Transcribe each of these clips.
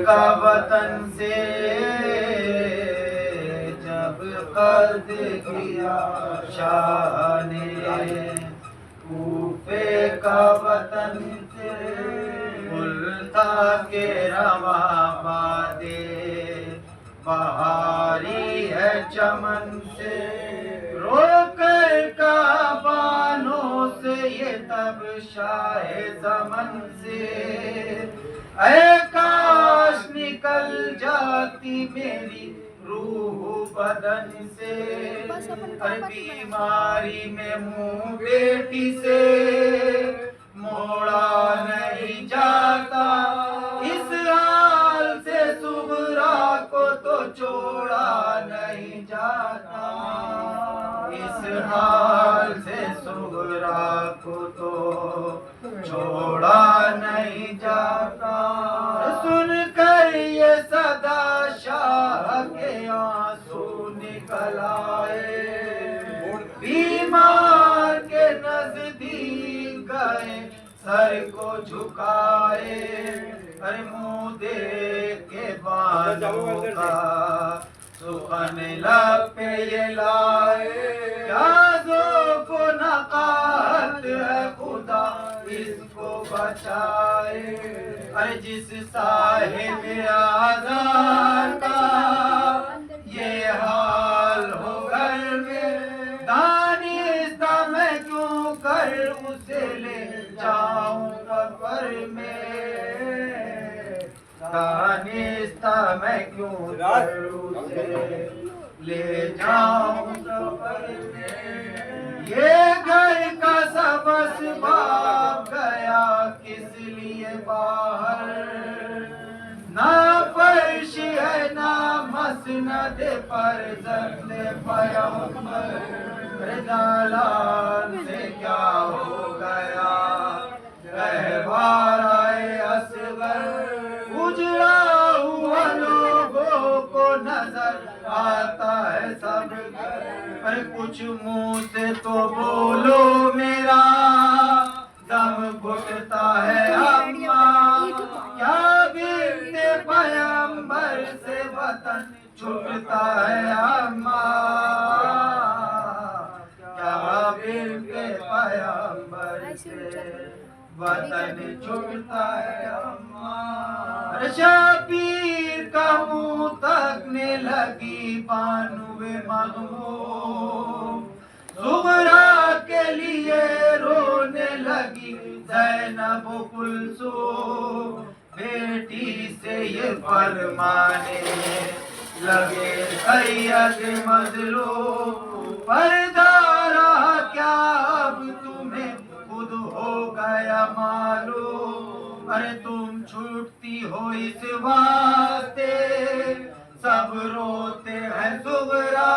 کا وطن سے جب قرض کیا شاہ نے، کوفے کا وطن سے ملتا کے رواں بادے، بہاری ہے چمن سے رو کر کعبانوں سے یہ تب شاہ زمن سے، اے کاش نکل جاتی میری روح بدن سے، ہر بیماری میں منہ بیٹی سے موڑا نہیں جاتا، اس حال سے صغرا کو تو چھوڑا نہیں جاتا، اس حال سے صغرا کو تو چھوڑا نہیں جاتا، سن کر یہ صدا شاہ کے آنسو نکل آئے، بیمار کے نزدیک گئے سر کو جھکائے، ہر منہ دیکھ کے بانوں کا سخن لب پہ یہ لائے، کیا ذوق و نقاہت ہے خدا اس کو بچائے، ہر جس صاحب آزار کا یہ حال ہو گھر میں، دانستہ میں کیوں کر اسے لے جاؤں قبر میں، دانستہ میں کیوں کر اسے لے جاؤں قبر میں، یہ گھر کا سب اسباب گیا کس لیے باہر، نہ فرش ہے نہ مسند فرزند پیغمبر، دالان سے کیا ہو گیا گہوارۂ اصغر، اجڑا ہوا لوگوں کو نظر آتا ہے سب گھر، کچھ منہ سے تو بولو میرا دم گھٹتا ہے اماں، کیا بنتے پیغمبر سے وطن چھٹتا ہے اماں، کیا بنتے پیغمبر سے وطن چھٹتا ہے اماں، شبیر کا منہ تکنے لگی بانوے مغموم، زغرا کے لیے رونے لگی زینب و کلثوم، بیٹی سے یہ فرمانے لگے سید مظلوم، پردہ رہا کیا اب تمہیں خود ہو گیا معلوم، ارے تم چھوٹتی ہو اس واسطے سب روتے ہیں زغرا،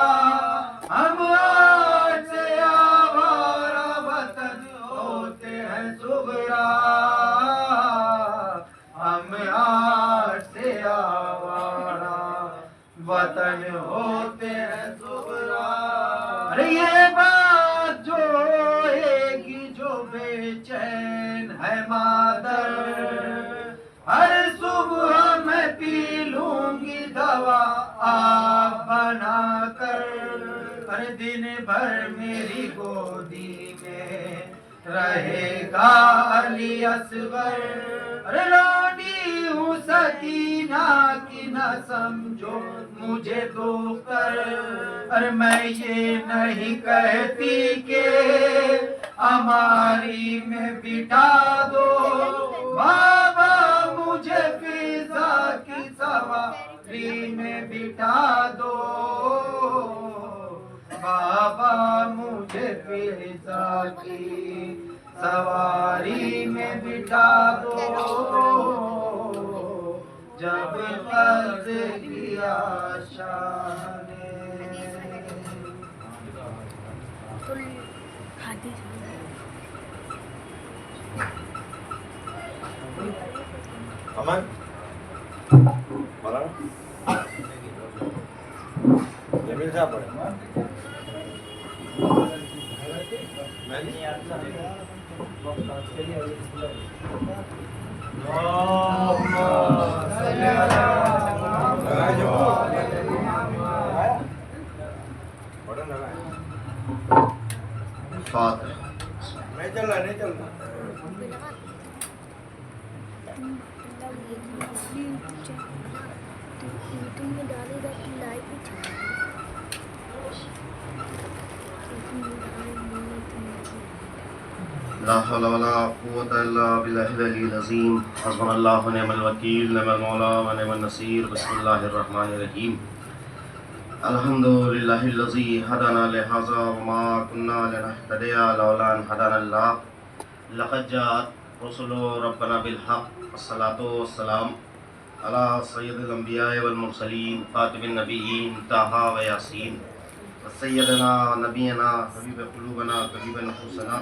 ہم آج سے آوارہ وطن ہوتے ہیں زغرا، ہم آج سے آوارہ وطن ہوتے ہیں زغرا، ارے یہ بات جو ہوئے گی جو بے چین ہے مادر، ہر صبح میں پی لوں گی دوا آپ بنا کر، ہر دن بھر میری گودی میں رہے گا علی اصغر، ارے لونڈی ہوں سکینہ کی نہ سمجھو مجھے دختر، ارے میں یہ نہیں کہتی کہ ہماری میں بٹھا دو، بابا مجھے فضا کی سواری میں بٹھا دو، بابا مجھے فضا کی سواری میں بٹھا دو، جب قرض کیا شاہ نے، Aman? Malah? Jamil siapa ya? اللهم صل على تم نے ڈالی رکھ لائک بھی چلا لا حول ولا قوة إلا بالله العلي العظيم حسبنا الله ونعم الوكيل نعم المولى ونعم النصير بسم الله الرحمن الرحيم الحمد لله الذي هدانا لهذا وما كنا لنهتدي لولا أن هدانا الله لقد جاءت رسل ربنا بالحق الصلاة والسلام على سيد الأنبياء والمرسلين خاتم النبيين طه وياسين سيدنا نبينا حبيب قلوبنا طبيب نفوسنا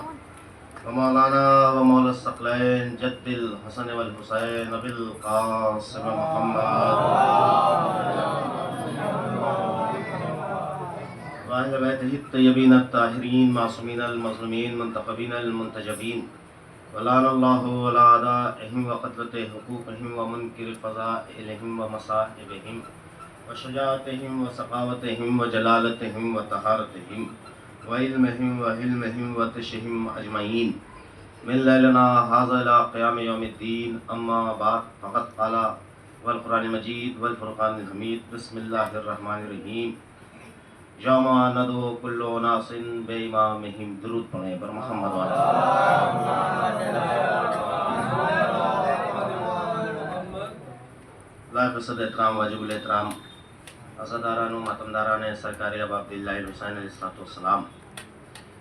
ومولانا ومولى الثقلين جد الحسن والحسين أبي القاسم محمد وأهل بيته الطيبين الطاهرين معصومين المظلومين منتخبين المنتجبين ولعن الله على أعدائهم وقتلة حقوقهم ومنكر فضائلهم ومصائبهم وشجاعتهم وسخاوتهم وجلالتهم وطهارتهم وعلمهم وحلمهم وتشهم أجمعين من ليلنا هذا إلى قيام يوم الدين أما بعد فقد قال والقرآن المجيد والفرقان الحميد بسم الله الرحمن الرحيم یوم ندعو کل اناس بامامہم درود پڑھیں پر محمد لائق صدر احترام واجب الاحترام عزاداران و ماتمداران سرکار ابا عبداللہ الحسین علیہ السلام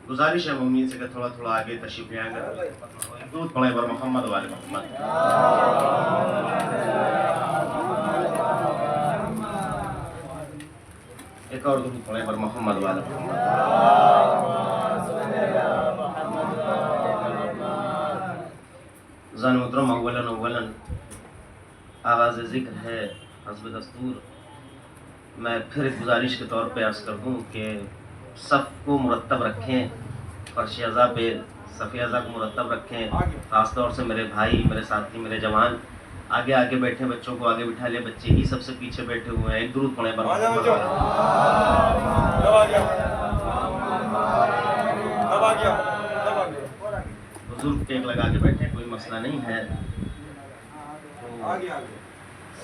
گزارش ہے ممنین سے کہ تھوڑا تھوڑا آگے تشریف لے آئیں گے درود پڑھیں پر محمد والے محمد ایک اور درود پڑھیں پر محمد والے محمد زان محترم اولا آغاز ذکر ہے حسب دستور میں پھر ایک گزارش کے طور پہ عرض کر دوں کہ صف کو مرتب رکھیں فرش اعضاء پہ صف اعضاء کو مرتب رکھیں خاص طور سے میرے بھائی میرے ساتھی میرے جوان آگے آگے بیٹھے بچوں کو آگے بٹھا لے بچے ہی سب سے پیچھے بیٹھے ہوئے ہیں ایک درود پڑھیں پر بزرگ ٹیک لگا کے بیٹھے کوئی مسئلہ نہیں ہے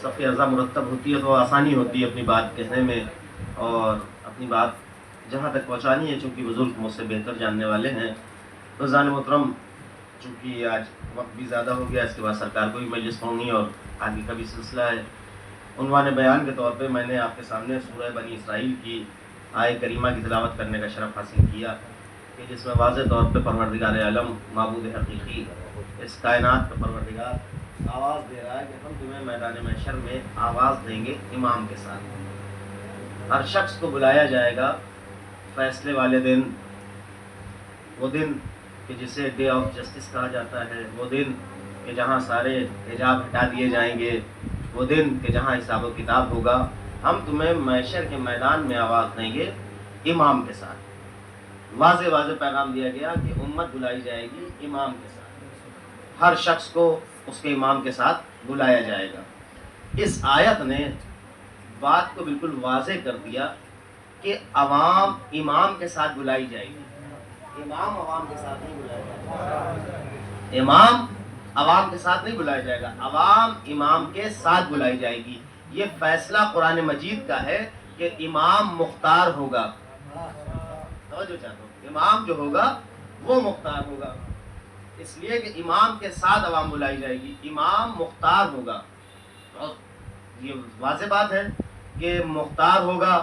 صف اعضاء مرتب ہوتی ہے تو آسانی ہوتی ہے اپنی بات کہنے میں اور اپنی بات جہاں تک پہنچانی ہے چونکہ بزرگ مجھ سے بہتر جاننے والے ہیں تو زان محترم چونکہ آج وقت بھی زیادہ ہو گیا اس کے بعد سرکار کو بھی مجلس پڑھنی اور آگے کا بھی سلسلہ ہے عنوان بیان کے طور پہ میں نے آپ کے سامنے سورہ بنی اسرائیل کی آیہ کریمہ کی تلاوت کرنے کا شرف حاصل کیا کہ جس میں واضح طور پہ پروردگار عالم معبود حقیقی اس کائنات کا پروردگار آواز دے رہا ہے کہ ہم تمہیں میدان محشر میں آواز دیں گے امام کے ساتھ ہر شخص کو بلایا جائے گا فیصلے والے دن وہ دن کہ جسے ڈے آف جسٹس کہا جاتا ہے وہ دن کہ جہاں سارے حجاب ہٹا دیے جائیں گے وہ دن کہ جہاں حساب و کتاب ہوگا ہم تمہیں محشر کے میدان میں آواز دیں گے امام کے ساتھ واضح پیغام دیا گیا کہ امت بلائی جائے گی امام کے ساتھ ہر شخص کو اس کے امام کے ساتھ بلایا جائے گا اس آیت نے بات کو بالکل واضح کر دیا کہ عوام امام کے ساتھ بلائی جائے گی امام عوام کے ساتھ نہیں بلایا جائے گا امام عوام کے ساتھ نہیں بلایا جائے گا عوام امام کے ساتھ بلائی جائے گی یہ فیصلہ قرآن مجید کا ہے کہ امام مختار ہوگا توجہ چاہتا ہوں امام جو ہوگا وہ مختار ہوگا اس لیے کہ امام کے ساتھ عوام بلائی جائے گی امام مختار ہوگا یہ واضح بات ہے کہ مختار ہوگا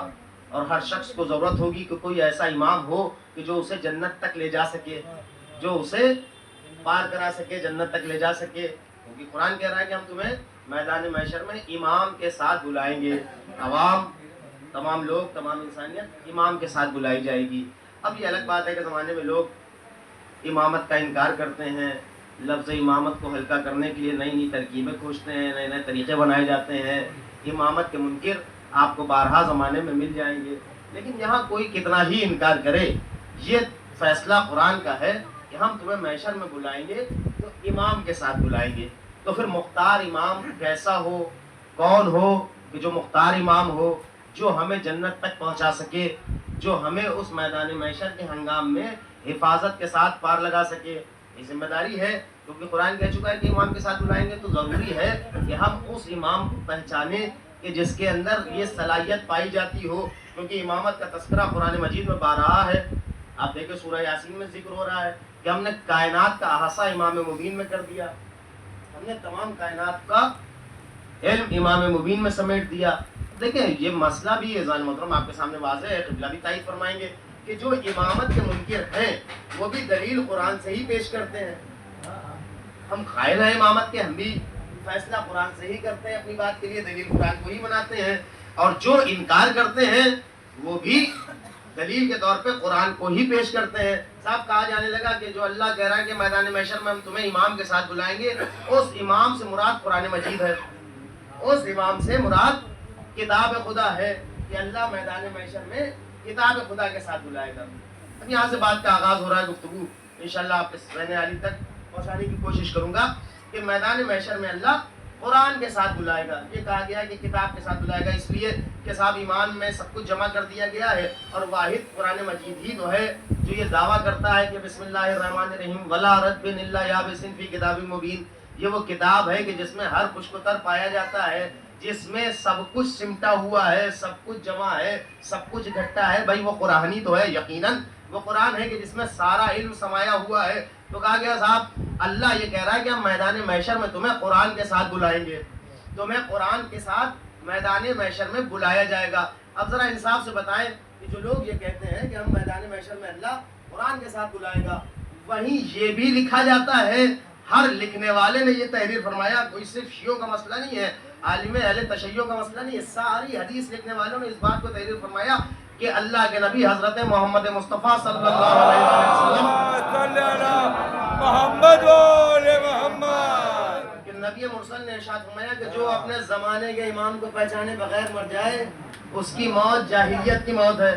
اور ہر شخص کو ضرورت ہوگی کہ کوئی ایسا امام ہو کہ جو اسے جنت تک لے جا سکے جو اسے پار کرا سکے جنت تک لے جا سکے کیونکہ قرآن کہہ رہا ہے کہ ہم تمہیں میدان محشر میں امام کے ساتھ بلائیں گے عوام تمام لوگ تمام انسانیت امام کے ساتھ بلائی جائے گی اب یہ الگ بات ہے کہ زمانے میں لوگ امامت کا انکار کرتے ہیں لفظ امامت کو ہلکا کرنے کے لیے نئی نئی ترکیبیں کھوجتے ہیں نئے نئے طریقے بنائے جاتے ہیں امامت کے منکر آپ کو بارہا زمانے میں مل جائیں گے لیکن یہاں کوئی کتنا ہی انکار کرے یہ فیصلہ قرآن کا ہے کہ ہم تمہیں محشر میں بلائیں گے تو امام کے ساتھ بلائیں گے تو پھر مختار امام کیسا ہو کون ہو کہ جو مختار امام ہو جو ہمیں جنت تک پہنچا سکے جو ہمیں اس میدان محشر کے ہنگام میں حفاظت کے ساتھ پار لگا سکے یہ ذمہ داری ہے کیونکہ قرآن کہہ چکا ہے کہ امام کے ساتھ بلائیں گے تو ضروری ہے کہ ہم اس امام کو پہچانیں کہ جس کے اندر یہ صلاحیت پائی جاتی ہو، کیونکہ امامت کا تذکرہ قرآن مجید میں بارہا ہے. آپ دیکھیں سورہ یاسین میں ذکر ہو رہا ہے کہ ہم نے کائنات کا احاطہ امام مبین میں کر دیا، ہم نے تمام کائنات کا علم امام مبین میں سمیٹ دیا. دیکھیں یہ مسئلہ بھی اذان محترم آپ کے سامنے واضح ہے، قبلہ بھی تائید فرمائیں گے کہ جو امامت کے منکر ہیں وہ بھی دلیل قرآن سے ہی پیش کرتے ہیں. ہم قائل ہیں امامت کے، ہم بھی فیصلہ قرآن سے ہی کرتے ہیں، اپنی بات کے لیے دلیل قرآن کو ہی مناتے ہیں، اور جو انکار کرتے ہیں وہ بھی دلیل کے طور پہ قرآن کو ہی پیش کرتے ہیں. صاحب کہا جانے لگا کہ جو اللہ کہہ رہا ہے کہ میدان محشر میں ہم تمہیں امام کے ساتھ بلائیں گے، اس امام سے مراد قرآن مجید ہے، اس امام سے مراد کتاب خدا ہے کہ اللہ میدان محشر میں کتاب خدا کے ساتھ بلائے گا. اب یہاں سے بات کا آغاز ہو رہا ہے، گفتگو انشاءاللہ آپ کے ذہن عالی تک پہنچانے کی کوشش کروں گا کہ میدان محشر میں اللہ قرآن کے ساتھ بلائے گا. یہ کہا گیا کہ کتاب کے ساتھ بلائے گا اس لیے کہ صاحب ایمان میں سب کچھ جمع کر دیا گیا ہے، اور واحد قرآن مجید ہی تو ہے جو یہ دعویٰ کرتا ہے کہ بسم اللہ الرحمن الرحیم ولا رتب الا یابس فی کتاب مبین. یہ وہ کتاب ہے کہ جس میں ہر خوش کتر پایا جاتا ہے، جس میں سب کچھ سمٹا ہوا ہے، سب کچھ جمع ہے، سب کچھ اکٹھا ہے. بھائی وہ قرآن ہی تو ہے، یقیناً وہ قرآن ہے کہ جس میں سارا علم سمایا ہوا ہے. تو کہا گیا صاحب اللہ یہ کہہ رہا ہے کہ ہم میدان محشر میں تمہیں قرآن کے ساتھ بلائیں گے، تمہیں قرآن کے ساتھ میدان محشر میں بلایا جائے گا. اب ذرا انصاف سے بتائیں کہ جو لوگ یہ کہتے ہیں کہ ہم میدان محشر میں اللہ قرآن کے ساتھ بلائے گا، وہیں یہ بھی لکھا جاتا ہے، ہر لکھنے والے نے یہ تحریر فرمایا، کوئی صرف شیعوں کا مسئلہ نہیں ہے، عالم اہل تشیع کا مسئلہ نہیں ہے، ساری حدیث لکھنے والوں نے اس بات کو تحریر فرمایا کہ اللہ کے نبی حضرت محمد مصطفیٰ صلی اللہ علیہ وسلم محمد و محمد کہ نبی مرسل نے ارشاد فرمایا کہ جو اپنے زمانے کے امام کو پہچانے بغیر مر جائے اس کی موت جاہلیت کی موت ہے.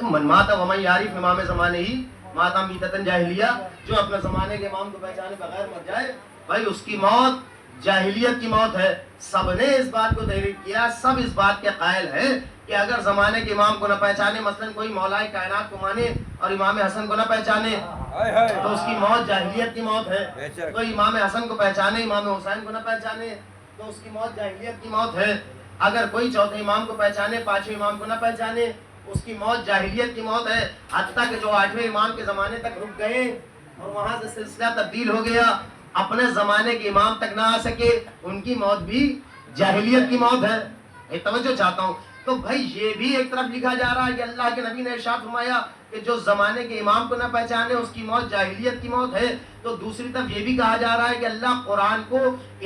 من مات ومن یعرف امام زمانے ہی مات میتۃ جاہلیہ، جو اپنے زمانے کے امام کو پہچانے بغیر مر جائے بھائی اس کی موت جاہلیت کی موت ہے. سب نے اس بات کو تحریر کیا، سب اس بات کے قائل ہیں کہ اگر زمانے کے امام کو نہ پہچانے، مثلا کوئی مولائے کائنات کو مانے اور امام حسن کو نہ پہچانے تو اس کی موت جاہلیت کی موت ہے. تو امام حسن کو پہچانے، امام حسین کو نہ پہچانے تو اس کی موت جاہلیت کی موت ہے. اگر کوئی چوتھے امام کو پہچانے، پانچویں امام کو نہ پہچانے اس کی موت جاہلیت کی موت ہے. حتیٰ کہ جو آٹھویں امام کے زمانے تک رک گئے اور وہاں سے سلسلہ تبدیل ہو گیا، اپنے زمانے کے امام تک نہ آ سکے، ان کی موت بھی جاہلیت کی موت ہے. ایک توجہ چاہتا ہوں. تو بھائی یہ بھی ایک طرف لکھا جا رہا ہے کہ اللہ کے نبی نے ارشاد فرمایا کہ جو زمانے کے امام کو نہ پہچانے اس کی موت جاہلیت کی موت ہے. تو دوسری طرف یہ بھی کہا جا رہا ہے کہ اللہ قرآن کو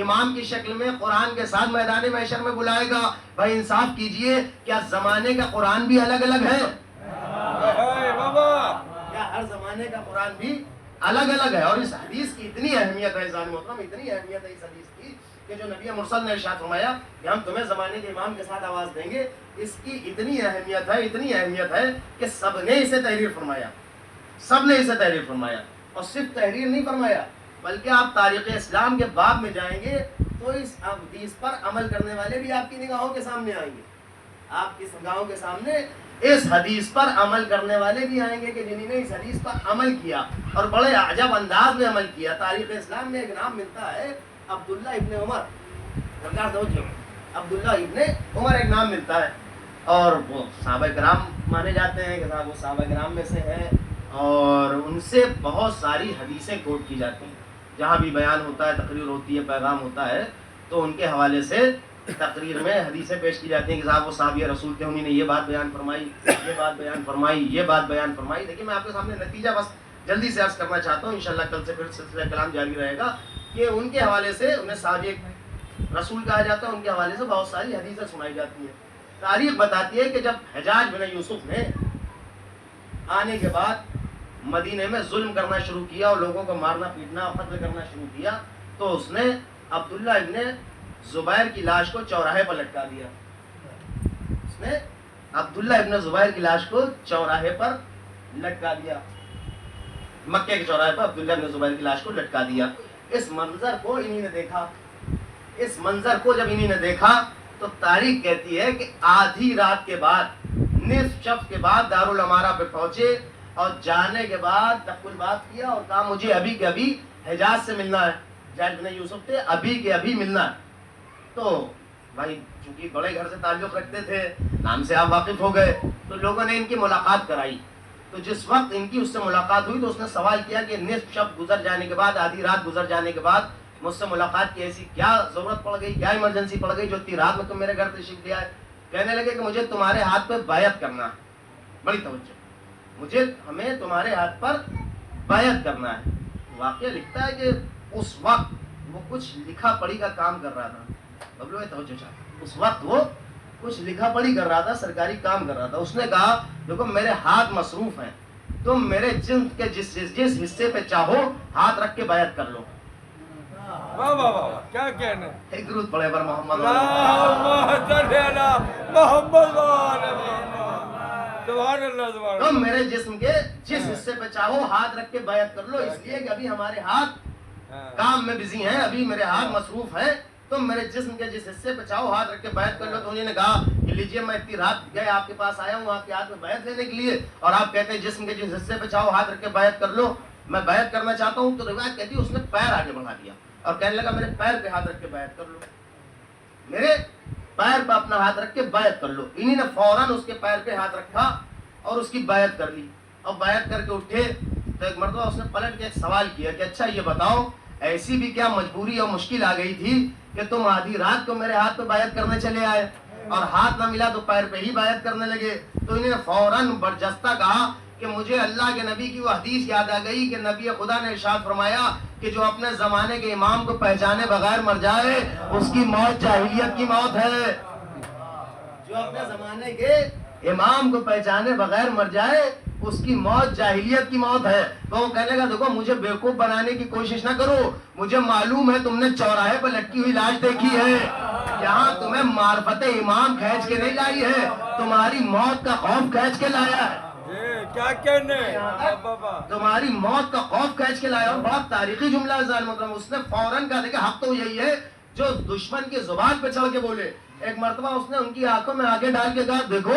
امام کی شکل میں قرآن کے ساتھ میدان محشر میں بلائے گا. بھائی انصاف کیجئے، کیا زمانے کا قرآن بھی الگ الگ ہے؟ کیا ہر زمانے کا قرآن بھی الگ الگ ہے؟ اور اس حدیث کی اتنی اہمیت ہے عزیزان محترم، اتنی اہمیت ہے اس حدیث کی کہ جو نبی مرسل نے ارشاد فرمایا کہ ہم تمہیں زمانے کے امام کے ساتھ آواز دیں گے، اس کی اتنی اہمیت ہے، اتنی اہمیت ہے کہ سب نے اسے تحریر فرمایا، سب نے اسے تحریر فرمایا. اور صرف تحریر نہیں فرمایا بلکہ آپ تاریخ اسلام کے باب میں جائیں گے تو اس حدیث پر عمل کرنے والے بھی آپ کی نگاہوں کے سامنے آئیں گے. آپ کی نگاہوں کے سامنے اس حدیث پر عمل کرنے والے بھی آئیں گے کہ جنہوں نے اس حدیث پر عمل کیا اور بڑے عجب انداز میں عمل کیا. تاریخ اسلام میں ایک نام ملتا ہے عبداللہ ابن عمر. عبداللہ ابن عمر ایک نام ملتا ہے، اور وہ صحابہ کرام مانے جاتے ہیں کہ صاحب وہ صحابہ کرام میں سے ہیں، اور ان سے بہت ساری حدیثیں کوٹ کی جاتی ہیں. جہاں بھی بیان ہوتا ہے، تقریر ہوتی ہے، پیغام ہوتا ہے، تو ان کے حوالے سے تقریر میں حدیثیں پیش کی جاتی ہیں کہ صاحب وہ صحابی رسول تھے، انہوں نے یہ بات بیان فرمائی، یہ بات بیان فرمائی، یہ بات بیان فرمائی. لیکن میں آپ کے سامنے نتیجہ بس جلدی سے عرض کرنا چاہتا ہوں، انشاءاللہ کل سے پھر سلسلہ کلام جاری رہے گا کہ ان کے حوالے سے انہیں صحابی رسول کہا جاتا ہے، ان کے حوالے سے بہت ساری حدیثیں سنائی جاتی ہیں. تاریخ بتاتی ہے کہ جب حجاج بن یوسف نے آنے کے بعد مدینے میں ظلم کرنا شروع کیا اور لوگوں کو مارنا پیٹنا اور قتل کرنا شروع کیا، تو اس نے عبداللہ ابن زبیر کی لاش کو چوراہے پر لٹکا دیا. اس نے عبداللہ ابن زبیر کی لاش کو چوراہے پر لٹکا دیا، مکے کے چوراہے پر عبداللہ ابن زبیر کی لاش کو لٹکا دیا. اس منظر کو انہی نے دیکھا، اس منظر کو جب انہی نے دیکھا تو تاریخ کہتی ہے کہ آدھی رات کے بعد، نصف شب کے بعد دارالامارہ پہ پہنچے اور جانے کے بعد تقبل بات کیا اور کہا مجھے ابھی کے ابھی حجاز سے ملنا ہے. حجاج بن یوسف تھے، ابھی کے ابھی ملنا ہے. تو بھائی چونکہ بڑے گھر سے تعلق رکھتے تھے، نام سے آپ واقف ہو گئے، تو لوگوں نے ان کی ملاقات کرائی. تو جس وقت ان کی اس سے ملاقات ہوئی تو اس نے سوال کیا کہ نصف شب گزر جانے کے بعد، آدھی رات گزر جانے کے بعد مجھ سے ملاقات کی ایسی کیا ضرورت پڑ گئی، کیا ایمرجنسی پڑ گئی جو اتنی رات میں تم میرے گھر تشریف لے آئے؟ کہنے لگے کہ مجھے تمہارے ہاتھ پہ بیعت کرنا ہے. بڑی توجہ، ہمیں تمہارے ہاتھ پر بیعت کرنا ہے. واقعہ لکھتا ہے کہ اس وقت وہ کچھ لکھا پڑھی کا کام کر رہا تھا. اب لوگ توجہ چاہتے، اس وقت وہ کچھ لکھا پڑھی کر رہا تھا، سرکاری کام کر رہا تھا. اس نے کہا دیکھو میرے ہاتھ مصروف ہیں، تم میرے جسم کے جس حصے پہ چاہو ہاتھ رکھ کے بیعت کر لو. واہ واہ واہ، کیا کہنا ہے. ایک درود پڑھے پر محمد اللہم صلی علی محمد و آل محمد. سبحان اللہ سبحان اللہ. تم میرے جسم کے جس حصے پہ چاہو ہاتھ رکھ کے بیعت کر لو، اس لیے کہ ابھی ہمارے ہاتھ کام میں بزی ہیں، ابھی میرے ہاتھ مصروف ہیں. تم میرے جسم کے جس حصے پہ چاہو ہاتھ رکھ کے بیعت کر لو. تو انہوں نے کہا کہ لیجیے میں اتنی رات گئے آپ کے پاس آیا ہوں آپ کے ہاتھ میں بیعت لینے کے لیے، اور آپ کہتے ہیں جسم کے جس حصے پہ چاہو ہاتھ رکھ کے بیعت کر لو. میں بیعت کرنا چاہتا ہوں. تو روایت کہتی ہے اس نے پیر آگے بڑھا دیا اور کہنے لگا میرے پیر پہ ہاتھ رکھ کے بیعت کر لو، میرے پیر پہ اپنا ہاتھ رکھ کے بیعت کر لو. انہی نے فوراً اس کے پیر پہ ہاتھ رکھا اور اس کی بیعت کر لی. اور بیعت کر کے اٹھے تو ایک مرتبہ اس نے پلٹ کے ایک سوال کیا کہ اچھا یہ بتاؤ ایسی بھی کیا مجبوری اور مشکل آ گئی تھی کہ تم آدھی رات کو میرے ہاتھ پہ بیعت کرنے چلے آئے اور ہاتھ نہ ملا تو پیر پہ ہی بیعت کرنے لگے؟ تو انہوں نے فوراً برجستہ کہا کہ مجھے اللہ کے نبی کی وہ حدیث یاد آ گئی کہ نبی خدا نے ارشاد فرمایا کہ جو اپنے زمانے کے امام کو پہچانے بغیر مر جائے اس کی موت جاہلیت کی موت ہے. جو اپنے زمانے کے امام کو پہچانے بغیر مر جائے اس کی موت جاہلیت کی موت ہے. تو وہ کہنے لگا دیکھو مجھے بیوقوف بنانے کی کوشش نہ کرو، مجھے معلوم ہے تم نے چوراہے پر لٹکی ہوئی لاش دیکھی ہے، یہاں تمہیں معرفت امام کھینچ کے نہیں لائی ہے، تمہاری موت کا خوف کھینچ کے لایا ہے. کیا کہنے تمہاری موت کا خوف کھینچ کے لایا. اور بہت تاریخی جملہ ہے ظالم محترم. اس نے فوراً کہا کہ حق تو یہی ہے جو دشمن کی زبان پہ چڑھ کے بولے. ایک مرتبہ اس نے ان کی آنکھوں میں آگے ڈال کے کہا دیکھو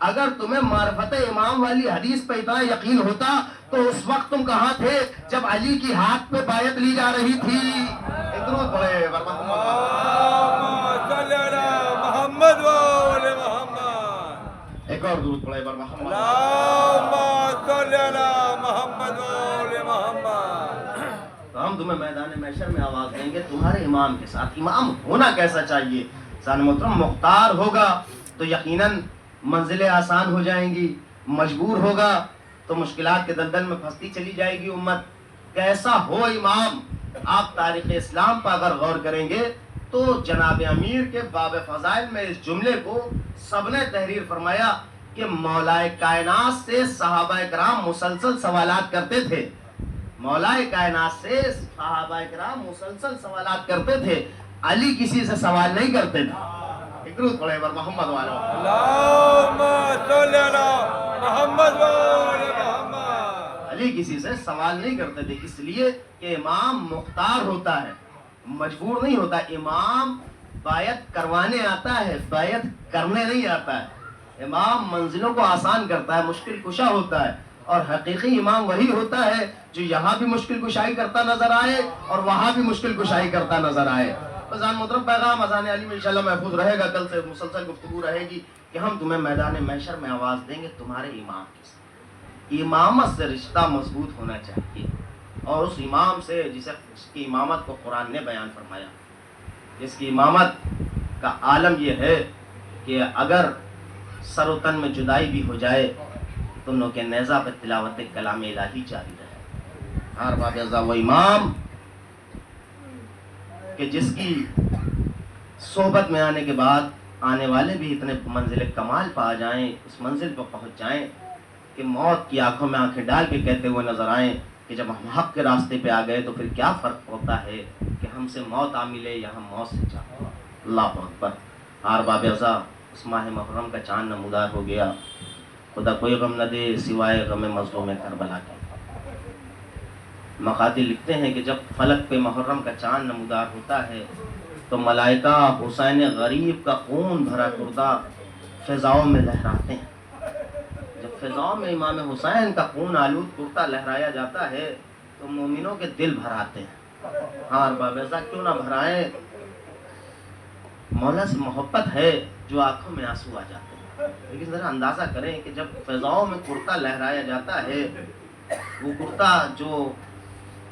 اگر تمہیں معرفت امام والی حدیث پہ اتنا یقین ہوتا تو اس وقت تم کہاں تھے جب علی کی ہاتھ پہ بیعت لی جا رہی تھی. درود پڑھے محمد و آل محمد. ایک اور درود پڑھے پر محمد. اللہم صلی علی محمد و آل محمد. تو ہم تمہیں میدان محشر میں آواز دیں گے تمہارے امام کے ساتھ. امام ہونا کیسا چاہیے؟ ظالم محترم مختار ہوگا تو یقیناً منزلیں آسان ہو جائیں گی، مجبور ہوگا تو مشکلات کے دلدل میں پھنستی چلی جائے گی امت. کیسا ہو امام؟ آپ تاریخ اسلام پر اگر غور کریں گے تو جناب امیر کے باب فضائل میں اس جملے کو سب نے تحریر فرمایا کہ مولائے کائنات سے صحابہ کرام مسلسل سوالات کرتے تھے. مولائے کائنات سے صحابہ کرام مسلسل سوالات کرتے تھے، علی کسی سے سوال نہیں کرتے تھے. درود پڑھے پر محمد والو. اللہم صلی علی محمد و آل محمد. علی کسی سے سوال نہیں کرتے تھے اس لیے کہ امام مختار ہوتا ہے، مجبور نہیں ہوتا. امام بیعت کروانے آتا ہے، بیعت کرنے نہیں آتا ہے. امام منزلوں کو آسان کرتا ہے، مشکل کشا ہوتا ہے. اور حقیقی امام وہی ہوتا ہے جو یہاں بھی مشکل کشائی کرتا نظر آئے اور وہاں بھی مشکل کشائی کرتا نظر آئے. اذان محترم پیغام اذان علی میں انشاءاللہ محفوظ رہے گا. کل سے مسلسل گفتگو رہے گی کہ ہم تمہیں میدان محشر میں آواز دیں گے تمہارے امام کے ساتھ. امامت سے رشتہ مضبوط ہونا چاہیے اور اس امام سے جس کی امامت کو قرآن نے بیان فرمایا، جس کی امامت کا عالم یہ ہے کہ اگر سر و تن میں جدائی بھی ہو جائے تم لوگ کے نیزہ پہ تلاوت کلام الہی جاری رہے. ہر باب ازا وہ امام کہ جس کی صحبت میں آنے کے بعد آنے والے بھی اتنے منزل کمال پا جائیں، اس منزل پر پہنچ جائیں کہ موت کی آنکھوں میں آنکھیں ڈال کے کہتے ہوئے نظر آئیں کہ جب ہم حق کے راستے پہ آ گئے تو پھر کیا فرق ہوتا ہے کہ ہم سے موت آ ملے یا ہم موت سے جائیں. اللہ اکبر. ہر باب ازا اس ماہ محرم کا چاند نمودار ہو گیا. خدا کوئی غم نہ دے سوائے غم مظلوم کربلا کے. مقاتل لکھتے ہیں کہ جب فلک پہ محرم کا چاند نمودار ہوتا ہے تو ملائکہ حسین غریب کا خون بھرا کردہ فضاؤں میں لہراتے ہیں. جب فضاؤں میں امام حسین کا خون آلود کرتا لہرایا جاتا ہے تو مومنوں کے دل بھر آتے ہیں. ہاں بابا کیوں نہ بھرائیں. مولا سے محبت ہے جو آنکھوں میں آنسو آ جاتے ہیں. لیکن ذرا اندازہ کریں کہ جب فضاؤں میں کرتا لہرایا جاتا ہے، وہ کرتا جو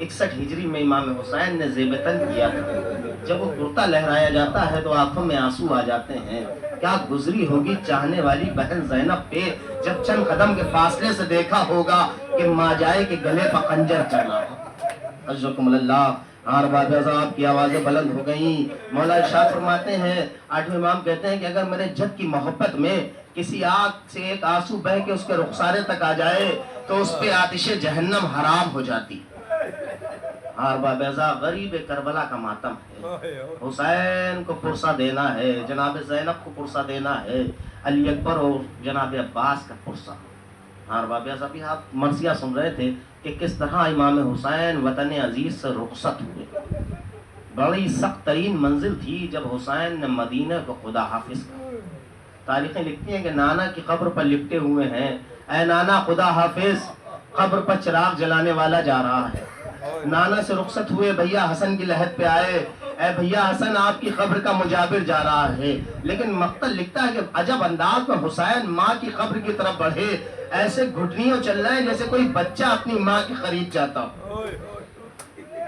61 ہجری میں امام حسین نے زیب تن کیا تھا، جب وہ کرتا لہرایا جاتا ہے تو آنکھوں میں آنسو آ جاتے ہیں. کیا گزری ہوگی چاہنے والی بہن زینب پہ جب چند قدم کے فاصلے سے دیکھا ہوگا کہ ماں جائے کے گلے پر خنجر چڑھا ہو. عزکم اللہ. ہر بات آپ کی آوازیں بلند ہو گئیں. مولا ارشاد فرماتے ہیں، 8ویں امام کہتے ہیں کہ اگر میرے جد کی محبت میں کسی آنکھ سے ایک آنسو بہہ کے اس کے رخسارے تک آ جائے تو اس پہ آتش جہنم حرام ہو جاتی. ہر بیضا غریب کربلا کا ماتم ہے. حسین کو پرسہ دینا ہے، جناب زینب کو پرسہ دینا ہے، علی اکبر اور جناب عباس کا پرسہ. ہر بیضا بھی آپ مرثیہ سن رہے تھے کہ کس طرح امام حسین وطن عزیز سے رخصت ہوئے. بڑی سخت ترین منزل تھی جب حسین نے مدینہ کو خدا حافظ کہا. تاریخیں لکھتی ہیں کہ نانا کی قبر پر لپٹے ہوئے ہیں، اے نانا خدا حافظ، قبر پر چراغ جلانے والا جا رہا ہے. نانا سے رخصت ہوئے بھیا حسن کی لحد پہ آئے، اے بھیا حسن آپ کی قبر کا مجابر جا رہا ہے. لیکن مقتل لکھتا ہے کہ عجب انداز میں حسین ماں کی قبر کی طرف بڑھے، ایسے گھٹنیوں چل رہے ہیں جیسے کوئی بچہ اپنی ماں کے قریب جاتا ہو.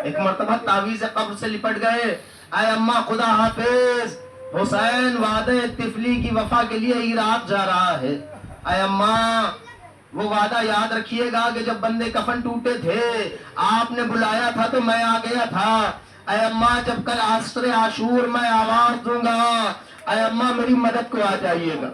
ایک مرتبہ تعویذ قبر سے لپٹ گئے، اے اماں خدا حافظ، حسین وعدہ طفلی کی وفا کے لیے عراق جا رہا ہے. اے اماں وہ وعدہ یاد رکھیے گا کہ جب بندے کفن ٹوٹے تھے آپ نے بلایا تھا تو میں آ گیا تھا. اے اماں جب کل عصر عاشور میں آواز دوں گا، اے اماں میری مدد کو آ جائیے گا.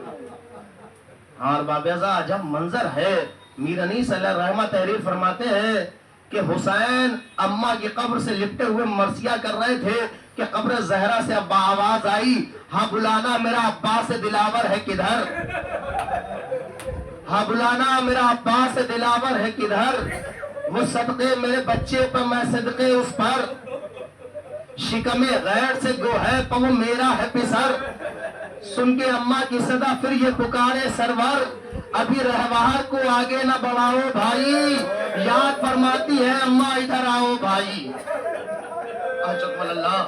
اور بابیزا جب منظر ہے، میر انیس علیہ الرحمہ تحریر فرماتے ہیں کہ حسین اماں کی قبر سے لپٹے ہوئے مرثیہ کر رہے تھے کہ قبر زہرا سے ابا آواز آئی، ہاں بلانا میرا عباس دلاور ہے کدھر، ہاں بلانا میرا عباس دلاور ہے کدھر، وہ صدقے میرے بچے پر میں صدقے اس پر، شکم غیر سے گو ہے پا وہ میرا ہے پسر. سن کے اماں کی صدا پھر یہ پکارے سرور، ابھی رہوار کو آگے نہ بڑھاؤ بھائی، یاد فرماتی ہے اماں ادھر آؤ بھائی. اجکمل اللہ.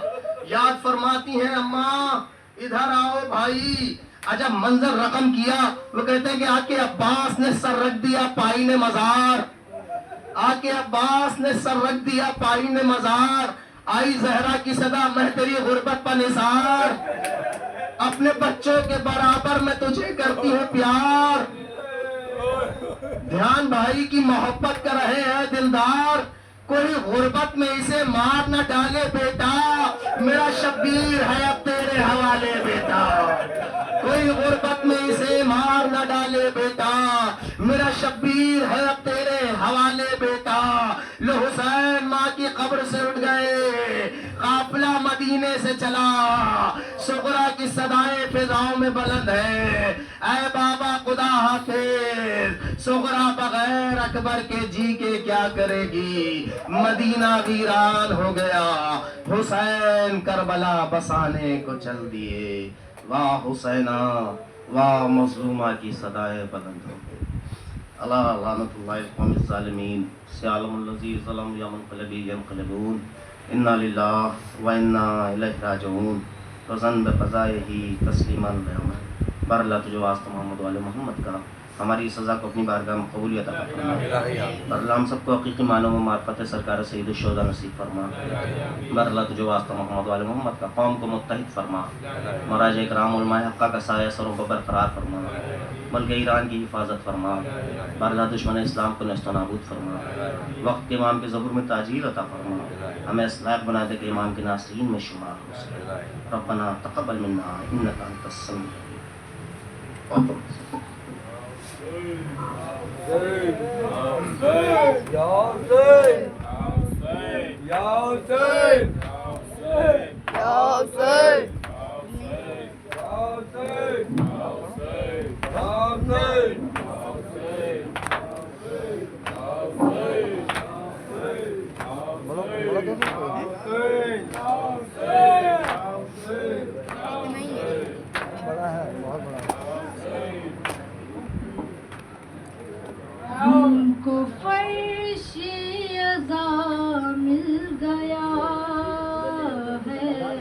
یاد فرماتی ہے اماں ادھر آؤ بھائی. عجب منظر رقم کیا. وہ کہتے ہیں کہ آ کے عباس نے سر رکھ دیا پائین مزار، آ کے عباس نے سر رکھ دیا پائین مزار، آئی زہرا کی صدا مہتری غربت پر نثار، اپنے بچوں کے برابر میں تجھے کرتی ہوں پیار. دھیان بھائی کی محبت کر رہے ہیں دلدار، کوئی غربت میں اسے مار نہ ڈالے بیٹا، میرا شبیر ہے اب تیرے حوالے بیٹا. کوئی غربت میں اسے مار نہ ڈالے بیٹا، میرا شبیر ہے اب تیرے حوالے بیٹا. لو حسین ماں کی قبر سے اٹھ گئے، قافلہ مدینے سے چلا، سغرا کی صدائیں فضاؤں میں بلند ہے، اے بابا خدا حافظ، سغرا بغیر اکبر کے جی کے کیا کرے گی، مدینہ ویران ہو گیا، حسین کربلا بسانے کو چل دیے. واہ حسینہ واہ مظلومہ کی صدائیں بلند ہو گئی. اللہ لعنت اللہ القوم الظالمین، سیالم الذی ظلم یا منقلبی ینقلبون، انا للہ و انا الیہ راجعون. رضن بقضائے ہی تسلیما بعمل. بر اللہ تجھے واسطہ محمد والے محمد کا ہماری سزا کو اپنی بارگاہ میں قبولیت عطا فرما. بر اللہ ہم سب کو حقیقی معنوں میں معرفت سرکار سید الشہداء نصیب فرما. بر اللہ تجھے واسطہ محمد والے محمد کا قوم کو متحد فرما. مراجع اکرام علماء حقہ کا سایہ سروں پر برقرار فرما. ملک ایران کی حفاظت فرما. بر اللہ دشمن اسلام کو نیست و نابود فرما. وقت کے امام کے ظہور میں تاجیل عطا فرما. ہمیں اصلاح بنا دے کہ امام کے ناصرین میں شمار ہو سکے. ربنا تقبل منا انک انت السمیع العلیم. ہم کو فرش عزا مل گیا ہے،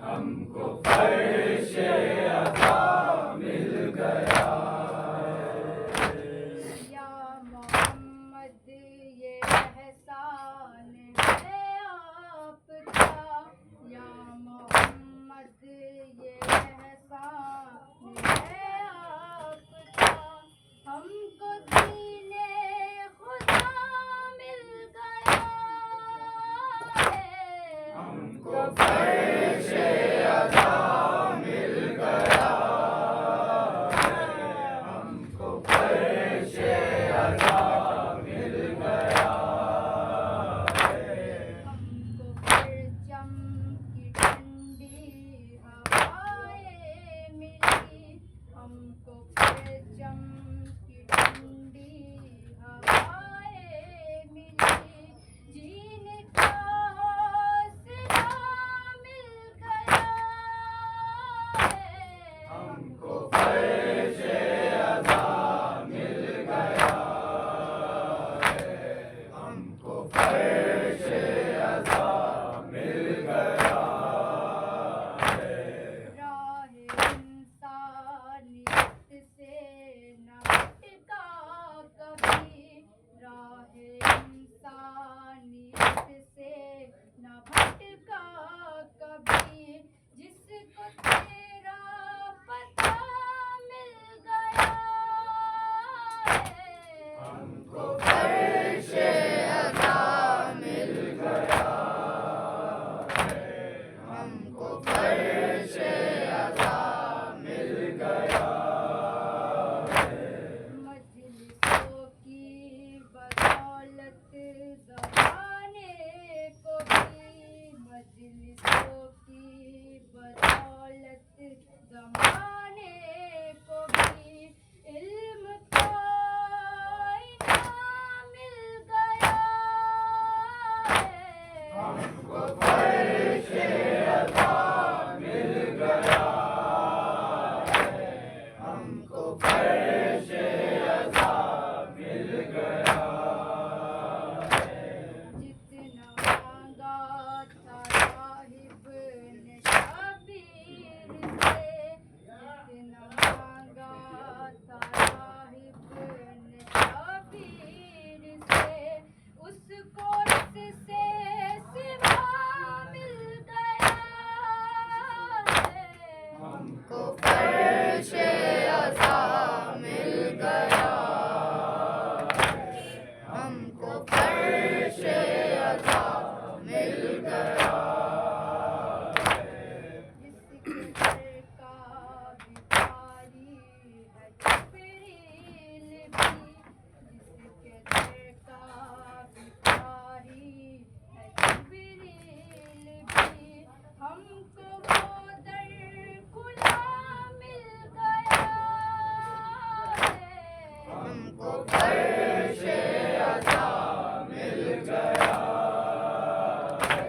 یا محمد یہ احسان ہے آپ کا، یا محمد یہ احسان ہے آپ کا، ہم کو دین خدا مل گیا ہے، ہم کو فرش عطا مل گیا، ہم کو فرش عطا مل گیا، ہم کو پرچم کی ٹھنڈی ہوائیں ملی، ہم کو پرچم کی ٹھنڈی ہوائیں ملی، جین کا حوصلہ مل گیا ہے، ہم کو فرش عطا مل گیا ہے، ہم کو فرش عطا مل گیا ہے، راہ انسانیت سے نہ بھٹکا کبھی، راہ انسانیت سے نہ بھٹکا کبھی، جس کو تیرا پتہ مل گیا ہے، ہم کو فرش عطا مل گیا ہے، ہم کو فرش عطا مل گیا ہے، مجلسوں کی بدولت زمانے کو بھی، مجلسوں کی بدولت زمانے کو بھی، علم کا انعام مل گیا ہے، ہم کو فرش عطا مل گیا ہے، ہم کو فرش عطا مل گیا ہے، جتنا مانگا تھا راہب نے شبیر سے، جتنا مانگا تھا راہب نے شبیر سے، اس کو اس سے سوا مل گیا ہے، ہم کو فرش عطا مل گیا ہے، ہم کو فرش عطا مل گیا ہے، جس کے در کا بھکاری ہے جبریل بھی، جس کے در کا بھکاری ہے جبریل بھی، ہم کو وہ در کھلا مل گیا ہے، ہم کو فرش عطا مل گیا ہے،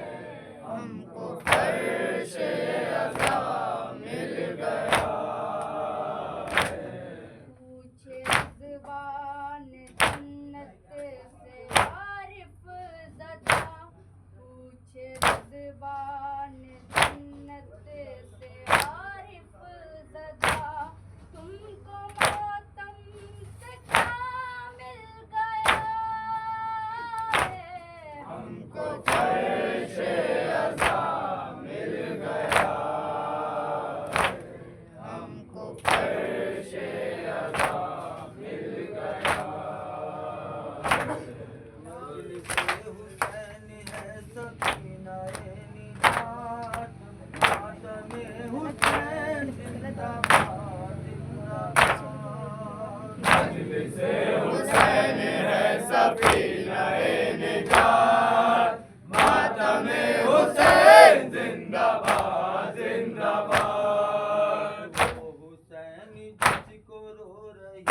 ہم کو فرش عطا مل گیا ہے، پوچھے رضوان جنت سے عارف زدہ، پوچھے رضوان جنت سے عارف زدہ، تم کو ماتم سے کیا مل گیا ہے، ہم کو فرش عطا مل گیا ہے، ہم کو فرش عطا مل گیا ہے، حسین ہے سفینہ نجات، ماتم حسین زندہ باد زندہ باد، مجلس حسین ہے سفینہ نجات، ماتم حسین زندہ باد زندہ باد، وہ حسین جس کو رو رہی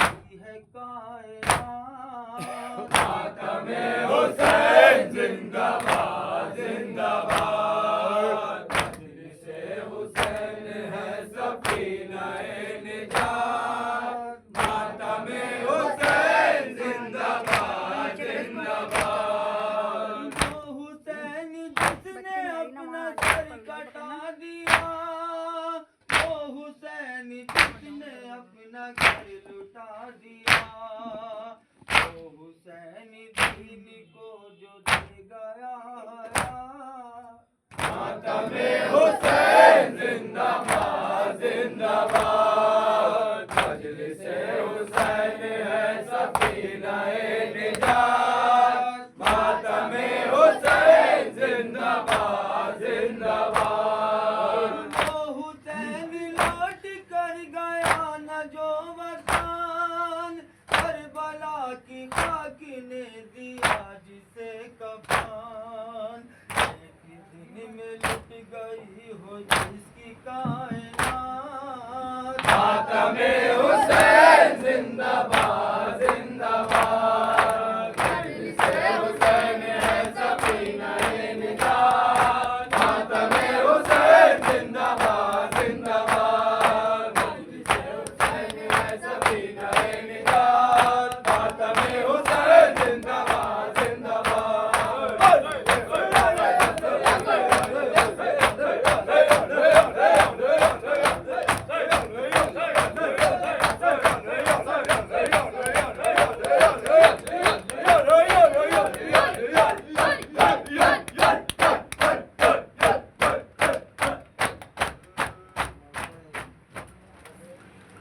ہے کائنات، ماتم حسین زندہ باد زندہ باد، مجلس حسین ہے سفینہ نجات، ماتم حسین زندہ باد زندہ باد، وہ حسین جس نے اپنا سر کٹا دیا، حسین جس نے اپنا گھر لٹا دیا، وہ حسین دین کو جو دے گیا، ماتم حسین زندہ باد زندہ باد، مجلس حسین ہے سفینہ نجات، ماتم حسین زندہ باد زندہ باد، وہ حسین لوٹ کر گیا نہ جو وطن، کربلا کی خاک نے دیا جسے کفن، ایک دن میں لٹ گئی ہو جس کی کائنات، ماتم حسین زندہ باد زندہ باد، مجلس حسین ہے سفینہ نجات، ماتم حسین زندہ باد زندہ باد، مجلس حسین ہے سفینہ نجات، ماتم حسین زندہ باد زندہ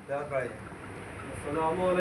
کیا کہا السلام علیکم.